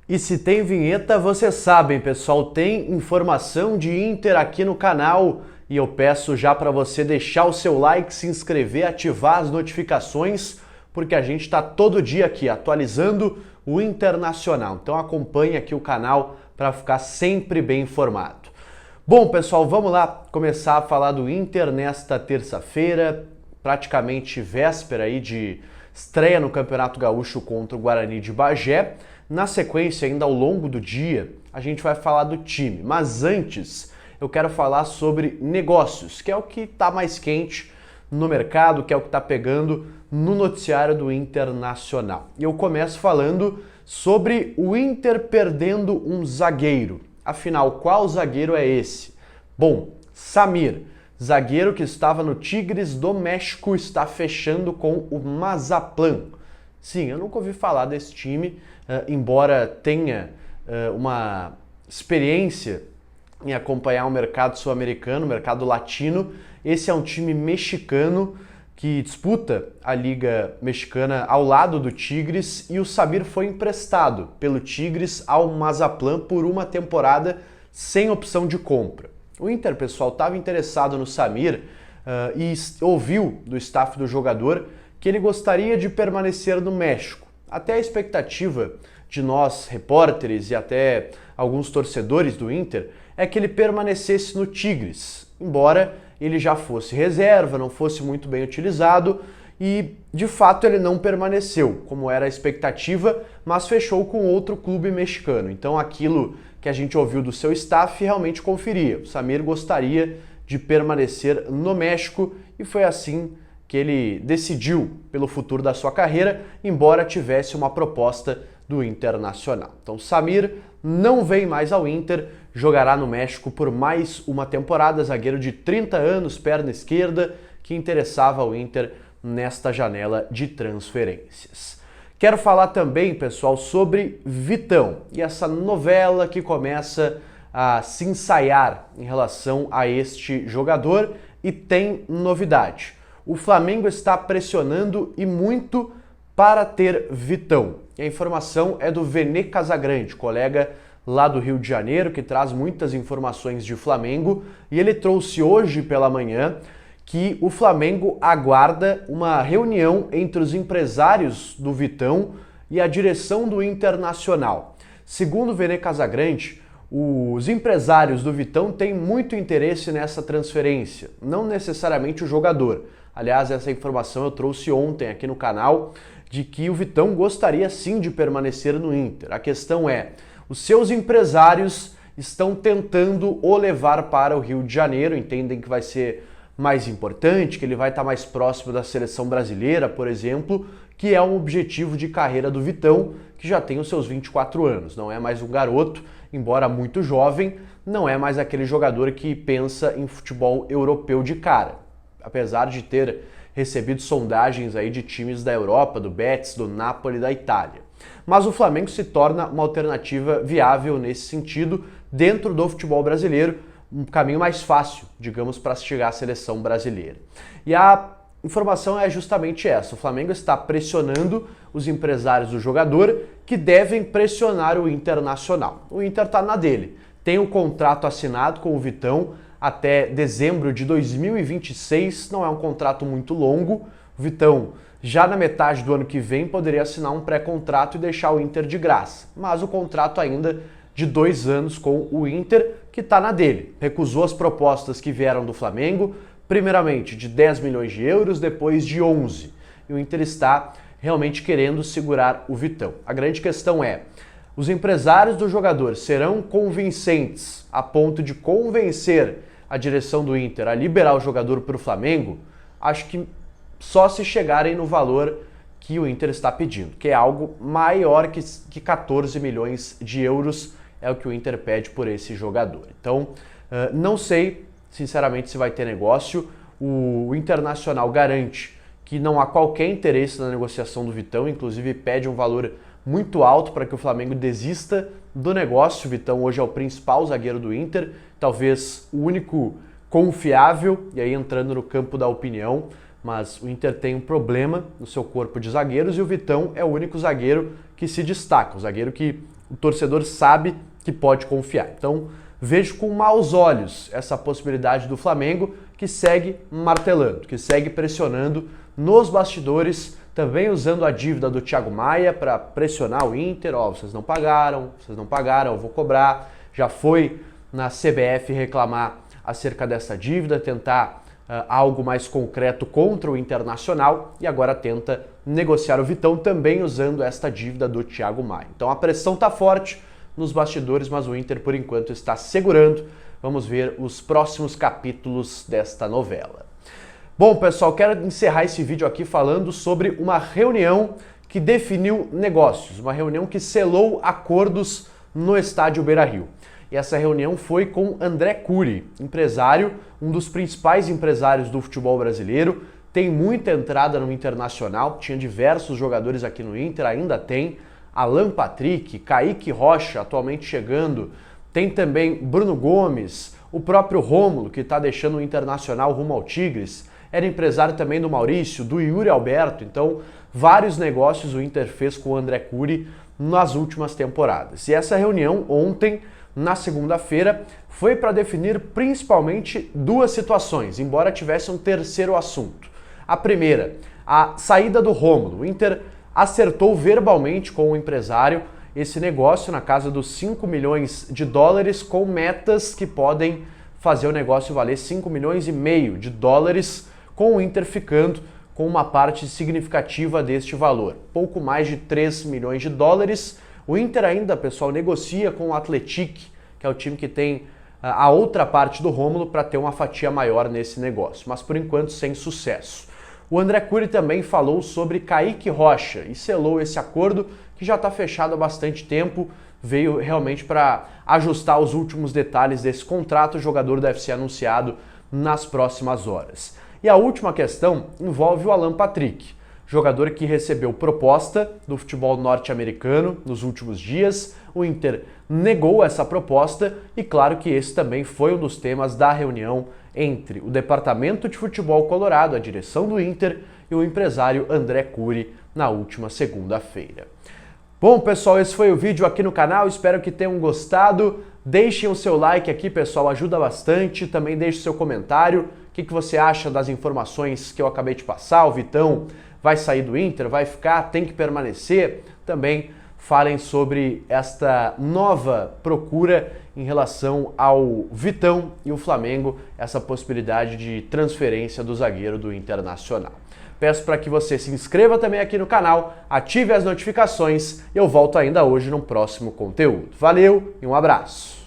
E se tem vinheta, vocês sabem, pessoal, tem informação de Inter aqui no canal e eu peço já para você deixar o seu like, se inscrever, ativar as notificações, porque a gente está todo dia aqui atualizando o Internacional. Então acompanhe aqui o canal para ficar sempre bem informado. Bom, pessoal, vamos lá começar a falar do Inter nesta terça-feira, praticamente véspera aí de estreia no Campeonato Gaúcho contra o Guarani de Bagé. Na sequência, ainda ao longo do dia, a gente vai falar do time. Mas antes, eu quero falar sobre negócios, que é o que está mais quente no mercado, que é o que está pegando no noticiário do Internacional. E eu começo falando sobre o Inter perdendo um zagueiro. Afinal, qual zagueiro é esse? Bom, Samir, zagueiro que estava no Tigres do México, está fechando com o Mazatlán. Sim, eu nunca ouvi falar desse time, embora tenha uma experiência em acompanhar o mercado sul-americano, o mercado latino. Esse é um time mexicano que disputa a Liga Mexicana ao lado do Tigres e o Samir foi emprestado pelo Tigres ao Mazatlán por uma temporada sem opção de compra. O Inter, pessoal, estava interessado no Samir e ouviu do staff do jogador que ele gostaria de permanecer no México. Até a expectativa de nós, repórteres e até alguns torcedores do Inter, é que ele permanecesse no Tigres, embora ele já fosse reserva, não fosse muito bem utilizado e, de fato, ele não permaneceu, como era a expectativa, mas fechou com outro clube mexicano. Então, aquilo que a gente ouviu do seu staff realmente conferia. O Samir gostaria de permanecer no México e foi assim que ele decidiu pelo futuro da sua carreira, embora tivesse uma proposta do Internacional. Então, Samir não vem mais ao Inter, jogará no México por mais uma temporada, zagueiro de 30 anos, perna esquerda, que interessava ao Inter nesta janela de transferências. Quero falar também, pessoal, sobre Vitão e essa novela que começa a se ensaiar em relação a este jogador e tem novidade. O Flamengo está pressionando e muito para ter Vitão. E a informação é do Vene Casagrande, colega lá do Rio de Janeiro, que traz muitas informações de Flamengo, e ele trouxe hoje pela manhã que o Flamengo aguarda uma reunião entre os empresários do Vitão e a direção do Internacional. Segundo o Vene Casagrande, os empresários do Vitão têm muito interesse nessa transferência, não necessariamente o jogador. Aliás, essa informação eu trouxe ontem aqui no canal, de que o Vitão gostaria sim de permanecer no Inter. A questão é, os seus empresários estão tentando o levar para o Rio de Janeiro, entendem que vai ser mais importante, que ele vai estar mais próximo da seleção brasileira, por exemplo, que é um objetivo de carreira do Vitão, que já tem os seus 24 anos. Não é mais um garoto, embora muito jovem, não é mais aquele jogador que pensa em futebol europeu de cara. Apesar de ter recebido sondagens aí de times da Europa, do Betis, do Napoli, da Itália. Mas o Flamengo se torna uma alternativa viável nesse sentido dentro do futebol brasileiro, um caminho mais fácil, digamos, para chegar à seleção brasileira. E a informação é justamente essa, o Flamengo está pressionando os empresários do jogador que devem pressionar o Internacional. O Inter está na dele, tem um contrato assinado com o Vitão até dezembro de 2026, não é um contrato muito longo. O Vitão, já na metade do ano que vem, poderia assinar um pré-contrato e deixar o Inter de graça. Mas o contrato ainda de 2 anos com o Inter, que está na dele. Recusou as propostas que vieram do Flamengo, primeiramente de 10 milhões de euros, depois de 11. E o Inter está realmente querendo segurar o Vitão. A grande questão é, os empresários do jogador serão convincentes a ponto de convencer a direção do Inter a liberar o jogador para o Flamengo? Acho que só se chegarem no valor que o Inter está pedindo, que é algo maior que 14 milhões de euros, é o que o Inter pede por esse jogador. Então, não sei, sinceramente, se vai ter negócio. O Internacional garante que não há qualquer interesse na negociação do Vitão, inclusive pede um valor muito alto para que o Flamengo desista do negócio. O Vitão hoje é o principal zagueiro do Inter, talvez o único confiável, e aí entrando no campo da opinião, mas o Inter tem um problema no seu corpo de zagueiros e o Vitão é o único zagueiro que se destaca, o zagueiro que o torcedor sabe que pode confiar. Então, vejo com maus olhos essa possibilidade do Flamengo, que segue martelando, que segue pressionando nos bastidores, também usando a dívida do Thiago Maia para pressionar o Inter. Ó, vocês não pagaram, eu vou cobrar. Já foi na CBF reclamar acerca dessa dívida, tentar algo mais concreto contra o Internacional e agora tenta negociar o Vitão também usando esta dívida do Thiago Maia. Então a pressão está forte nos bastidores, mas o Inter por enquanto está segurando. Vamos ver os próximos capítulos desta novela. Bom, pessoal, quero encerrar esse vídeo aqui falando sobre uma reunião que definiu negócios, uma reunião que selou acordos no estádio Beira-Rio. E essa reunião foi com André Cury, empresário, um dos principais empresários do futebol brasileiro, tem muita entrada no Internacional, tinha diversos jogadores aqui no Inter, ainda tem, Alan Patrick, Kaique Rocha, atualmente chegando, tem também Bruno Gomes, o próprio Rômulo, que está deixando o Internacional rumo ao Tigres, era empresário também do Maurício, do Yuri Alberto, então vários negócios o Inter fez com o André Cury nas últimas temporadas. E essa reunião ontem, na segunda-feira, foi para definir principalmente duas situações, embora tivesse um terceiro assunto. A primeira, a saída do Rômulo. O Inter acertou verbalmente com o empresário esse negócio na casa dos 5 milhões de dólares, com metas que podem fazer o negócio valer 5 milhões e meio de dólares, com o Inter ficando com uma parte significativa deste valor, pouco mais de 3 milhões de dólares. O Inter ainda, pessoal, negocia com o Atlético, que é o time que tem a outra parte do Rômulo, para ter uma fatia maior nesse negócio, mas por enquanto sem sucesso. O André Cury também falou sobre Kaique Rocha e selou esse acordo que já está fechado há bastante tempo, veio realmente para ajustar os últimos detalhes desse contrato. O jogador deve ser anunciado nas próximas horas. E a última questão envolve o Alan Patrick, jogador que recebeu proposta do futebol norte-americano nos últimos dias. O Inter negou essa proposta e claro que esse também foi um dos temas da reunião entre o Departamento de Futebol Colorado, a direção do Inter, e o empresário André Cury na última segunda-feira. Bom, pessoal, esse foi o vídeo aqui no canal, espero que tenham gostado. Deixem o seu like aqui, pessoal, ajuda bastante. Também deixe o seu comentário, o que você acha das informações que eu acabei de passar. O Vitão vai sair do Inter, vai ficar, tem que permanecer? Também falem sobre esta nova procura em relação ao Vitão e o Flamengo, essa possibilidade de transferência do zagueiro do Internacional. Peço para que você se inscreva também aqui no canal, ative as notificações e eu volto ainda hoje no próximo conteúdo. Valeu e um abraço!